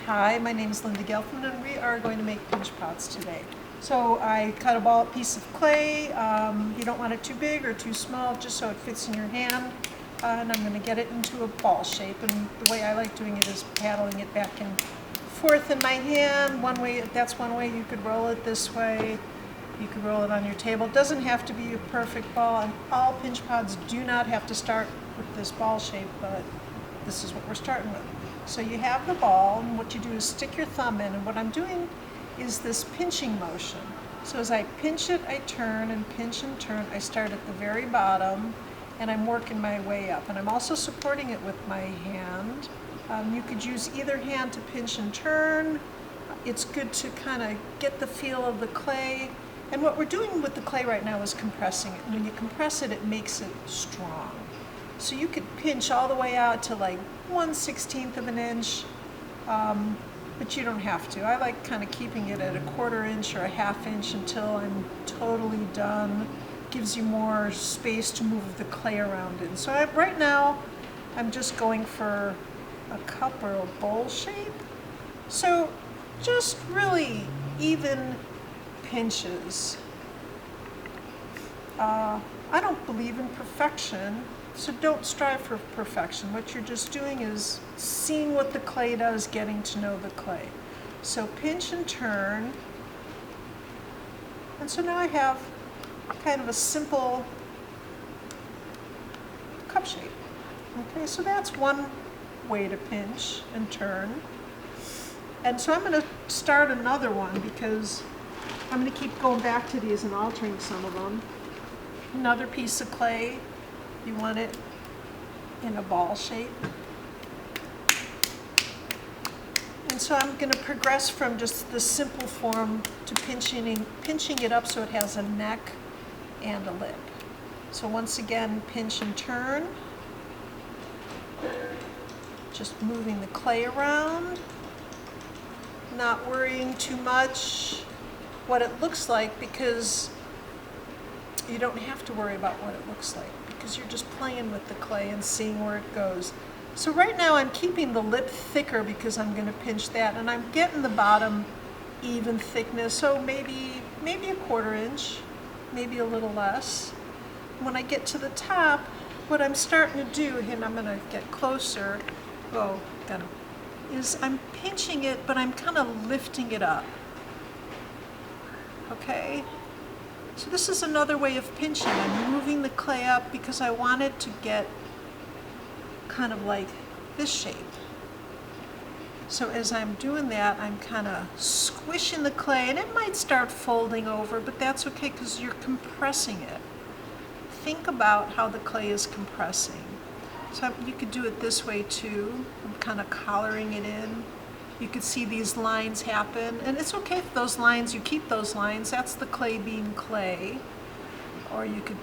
Hi, my name is Linda Gelfman, and we are going to make pinch pots today. So I cut a piece of clay. You don't want it too big or too small, just so it fits in your hand. And I'm going to get it into a ball shape. And the way I like doing it is paddling it back and forth in my hand. That's one way. You could roll it this way. You could roll it on your table. It doesn't have to be a perfect ball, and all pinch pots do not have to start with this ball shape, but this is what we're starting with. So you have the ball, and what you do is stick your thumb in, and what I'm doing is this pinching motion. So as I pinch it, I turn and pinch and turn. I start at the very bottom, and I'm working my way up. And I'm also supporting it with my hand. You could use either hand to pinch and turn. It's good to kind of get the feel of the clay. And what we're doing with the clay right now is compressing it. When you compress it, it makes it strong. So you could pinch all the way out to like 1/16 of an inch, but you don't have to. I like kind of keeping it at a 1/4 inch or a 1/2 inch until I'm totally done. Gives you more space to move the clay around in. So right now, I'm just going for a cup or a bowl shape. So just really even pinches. I don't believe in perfection, so don't strive for perfection. What you're just doing is seeing what the clay does, getting to know the clay. So pinch and turn. And so now I have kind of a simple cup shape. Okay, so that's one way to pinch and turn. And so I'm going to start another one because I'm going to keep going back to these and altering some of them. Another piece of clay, you want it in a ball shape. And so I'm going to progress from just the simple form to pinching it up so it has a neck and a lip. So once again, pinch and turn. Just moving the clay around, not worrying too much what it looks like, because you don't have to worry about what it looks like because you're just playing with the clay and seeing where it goes. So right now I'm keeping the lip thicker because I'm going to pinch that, and I'm getting the bottom even thickness, so maybe a 1/4 inch, maybe a little less. When I get to the top, what I'm starting to do, and I'm going to get closer, is I'm pinching it, but I'm kind of lifting it up. Okay? So this is another way of pinching. I'm moving the clay up because I want it to get kind of like this shape. So as I'm doing that, I'm kind of squishing the clay, and it might start folding over, but that's okay because you're compressing it. Think about how the clay is compressing. So you could do it this way too. I'm kind of collaring it in. You could see these lines happen, and it's okay if those lines, you keep those lines, that's the clay being clay, or you could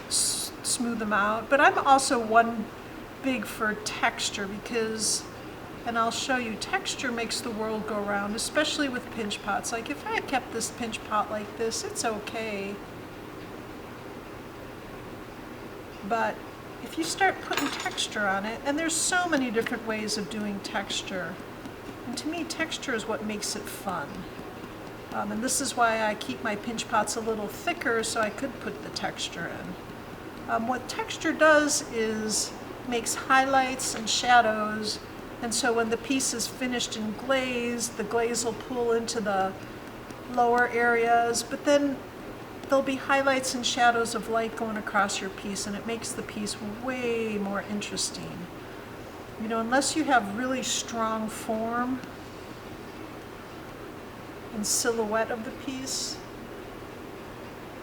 smooth them out. But I'm also one big for texture because, and I'll show you, texture makes the world go round, especially with pinch pots. Like if I had kept this pinch pot like this, it's okay. But if you start putting texture on it, and there's so many different ways of doing texture, and to me texture is what makes it fun. And this is why I keep my pinch pots a little thicker so I could put the texture in. What texture does is makes highlights and shadows, and so when the piece is finished and glazed, the glaze will pull into the lower areas, but then there'll be highlights and shadows of light going across your piece, and it makes the piece way more interesting. You know, unless you have really strong form and silhouette of the piece.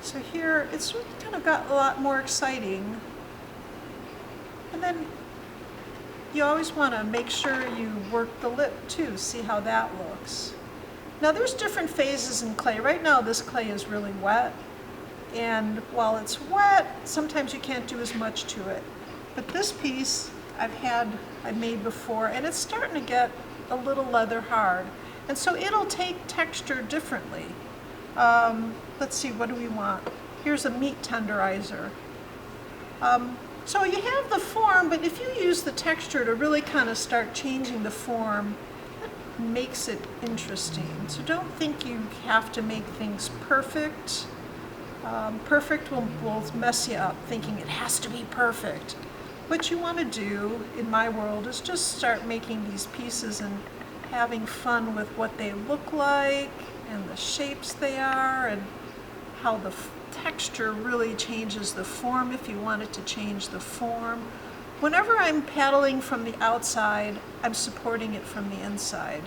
So here, it's kind of got a lot more exciting. And then you always want to make sure you work the lip too, see how that looks. Now there's different phases in clay. Right now this clay is really wet. And while it's wet, sometimes you can't do as much to it. But this piece I've made before, and it's starting to get a little leather hard. And so it'll take texture differently. Let's see, what do we want? Here's a meat tenderizer. So you have the form, but if you use the texture to really kind of start changing the form, makes it interesting. So don't think you have to make things perfect. Perfect will mess you up, thinking it has to be perfect. What you want to do, in my world, is just start making these pieces and having fun with what they look like and the shapes they are and how the texture really changes the form if you want it to change the form. Whenever I'm paddling from the outside, I'm supporting it from the inside.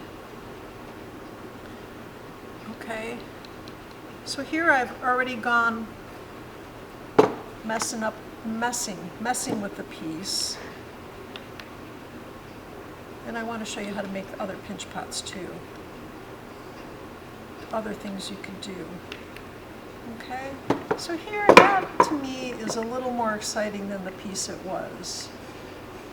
Okay, so here I've already gone messing with the piece. And I want to show you how to make other pinch pots too. Other things you could do. Okay, so here, that to me is a little more exciting than the piece it was.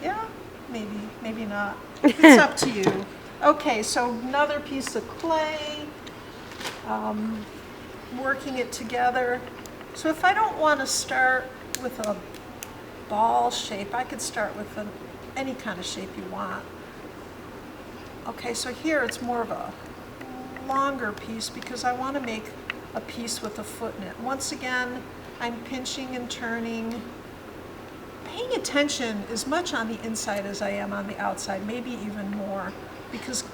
Yeah, maybe not. It's up to you. Okay, so another piece of clay, working it together. So if I don't want to start with a ball shape, I could start with any kind of shape you want. Okay, so here it's more of a longer piece because I want to make a piece with a foot in it. Once again, I'm pinching and turning, paying attention as much on the inside as I am on the outside, maybe even more, because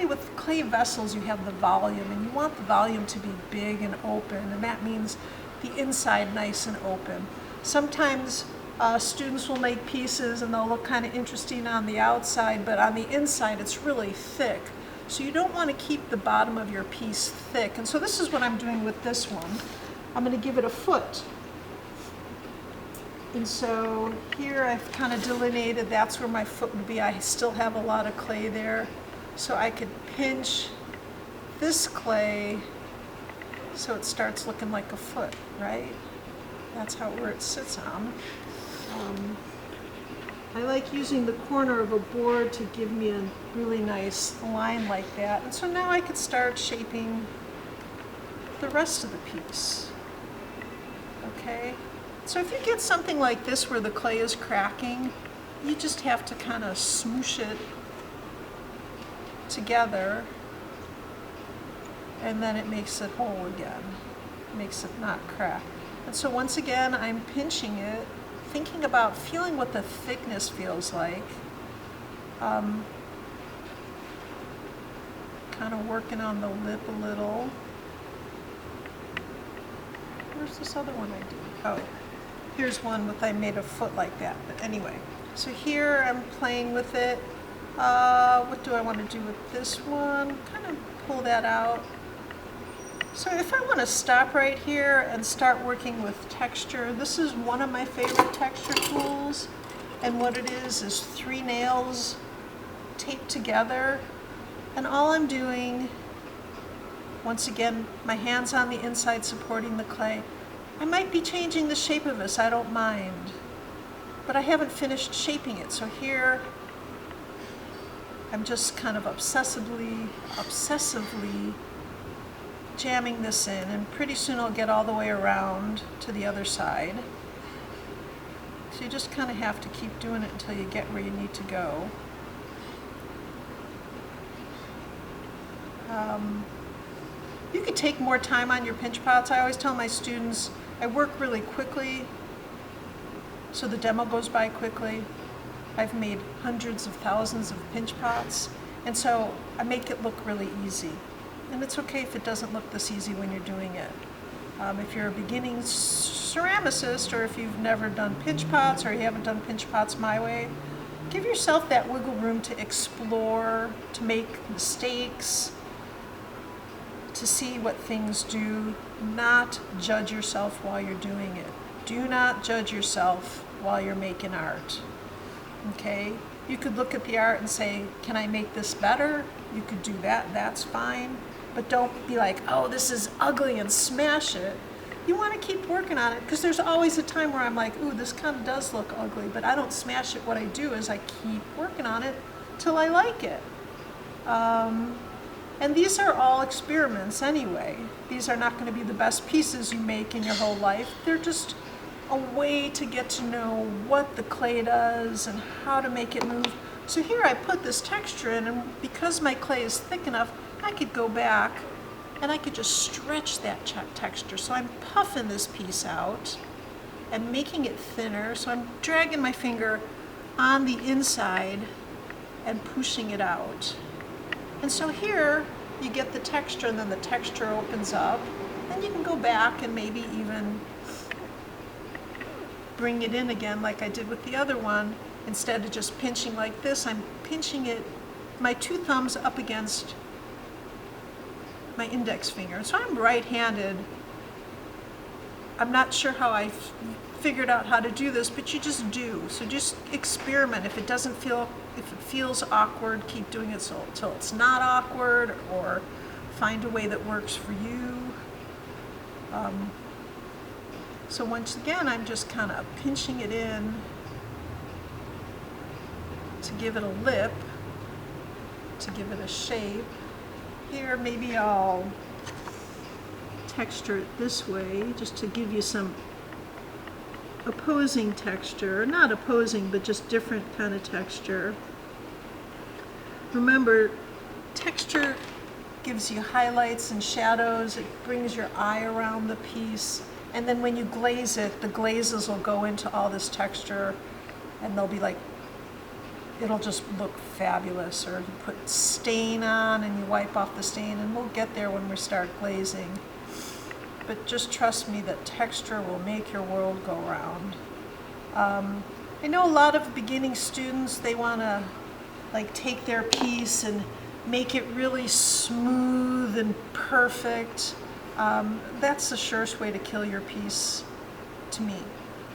with clay vessels you have the volume, and you want the volume to be big and open, and that means the inside nice and open. Sometimes students will make pieces and they'll look kind of interesting on the outside, but on the inside it's really thick. So you don't want to keep the bottom of your piece thick. And so this is what I'm doing with this one. I'm going to give it a foot. And so here I've kind of delineated that's where my foot would be. I still have a lot of clay there. So I could pinch this clay so it starts looking like a foot, right? That's where it sits on. I like using the corner of a board to give me a really nice line like that. And so now I could start shaping the rest of the piece. Okay? So if you get something like this where the clay is cracking, you just have to kind of smoosh it together, and then it makes it whole again. It makes it not crack. And so once again, I'm pinching it, thinking about feeling what the thickness feels like. Kind of working on the lip a little. Where's this other one I did? Oh, here's one with I made a foot like that. But anyway, so here I'm playing with it. What do I want to do with this one? Kind of pull that out. So if I want to stop right here and start working with texture, this is one of my favorite texture tools. And what it is 3 nails taped together. And all I'm doing, once again, my hand's on the inside supporting the clay. I might be changing the shape of this, I don't mind. But I haven't finished shaping it. So here, I'm just kind of obsessively jamming this in, and pretty soon I'll get all the way around to the other side. So you just kind of have to keep doing it until you get where you need to go. You could take more time on your pinch pots. I always tell my students, I work really quickly, so the demo goes by quickly. I've made hundreds of thousands of pinch pots, and so I make it look really easy. And it's okay if it doesn't look this easy when you're doing it. If you're a beginning ceramicist, or if you've never done pinch pots, or you haven't done pinch pots my way, give yourself that wiggle room to explore, to make mistakes, to see what things do. Not judge yourself while you're doing it. Do not judge yourself while you're making art. Okay? You could look at the art and say, can I make this better? You could do that, that's fine. But don't be like, oh, this is ugly, and smash it. You want to keep working on it, because there's always a time where I'm like, ooh, this kind of does look ugly, but I don't smash it. What I do is I keep working on it till I like it. And these are all experiments anyway. These are not going to be the best pieces you make in your whole life. They're just a way to get to know what the clay does and how to make it move, So here I put this texture in, and because my clay is thick enough, I could go back and I could just stretch that texture. So I'm puffing this piece out and making it thinner. So I'm dragging my finger on the inside and pushing it out. And so here you get the texture, and then the texture opens up. Then you can go back and maybe even bring it in again like I did with the other one. Instead of just pinching like this, I'm pinching it, my two thumbs up against my index finger. So I'm right-handed. I'm not sure how I figured out how to do this, but you just do. So just experiment. If it feels awkward, keep doing it till it's not awkward, or find a way that works for you. So once again, I'm just kind of pinching it in to give it a lip, to give it a shape. Here, maybe I'll texture it this way, just to give you some opposing texture. Not opposing, but just different kind of texture. Remember, texture gives you highlights and shadows. It brings your eye around the piece. And then when you glaze it, the glazes will go into all this texture, and they'll be like, it'll just look fabulous. Or you put stain on and you wipe off the stain, and we'll get there when we start glazing. But just trust me that texture will make your world go round. I know a lot of beginning students, they want to like take their piece and make it really smooth and perfect. That's the surest way to kill your piece, to me.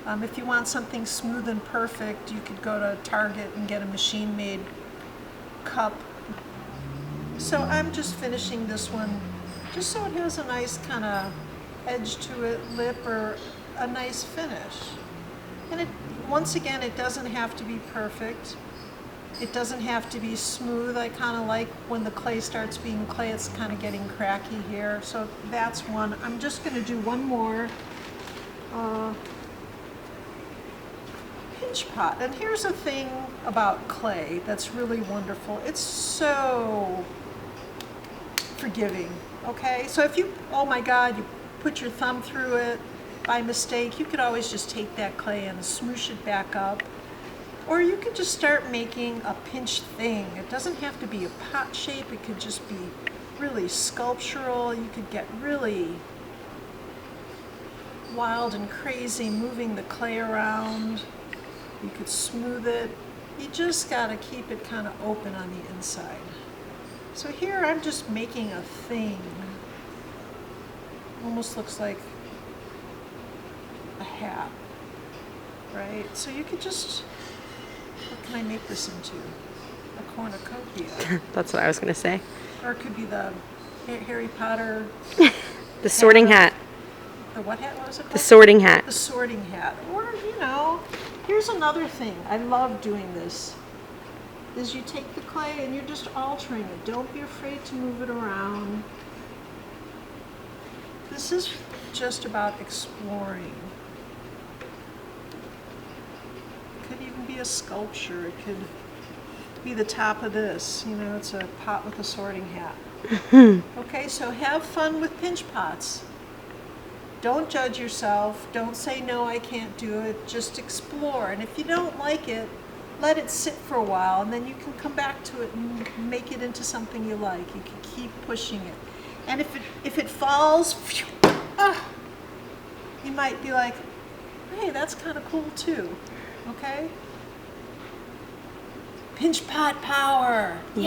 If you want something smooth and perfect, you could go to Target and get a machine-made cup. So I'm just finishing this one just so it has a nice kind of edge to it, lip, or a nice finish. And once again, it doesn't have to be perfect. It doesn't have to be smooth. I kind of like when the clay starts being clay, it's kind of getting cracky here. So that's one. I'm just going to do one more pinch pot. And here's a thing about clay that's really wonderful. It's so forgiving, okay? So if you, oh my God, you put your thumb through it by mistake, you could always just take that clay and smoosh it back up. Or you could just start making a pinch thing. It doesn't have to be a pot shape. It could just be really sculptural. You could get really wild and crazy moving the clay around. You could smooth it. You just gotta keep it kind of open on the inside. So here I'm just making a thing. Almost looks like a hat, right? So you could just, what can I make this into? A cornucopia. That's what I was going to say. Or it could be the Harry Potter. The sorting hat. The what hat? What was it called? The sorting hat. The sorting hat. Or, you know, here's another thing. I love doing this. Is you take the clay and you're just altering it. Don't be afraid to move it around. This is just about exploring. It could even be a sculpture. It could be the top of this. You know, it's a pot with a sorting hat. Okay, so have fun with pinch pots. Don't judge yourself. Don't say, no, I can't do it. Just explore. And if you don't like it, let it sit for a while, and then you can come back to it and make it into something you like. You can keep pushing it. And if it falls, phew, you might be like, hey, that's kind of cool too. Okay? Pinch pot power. Woo!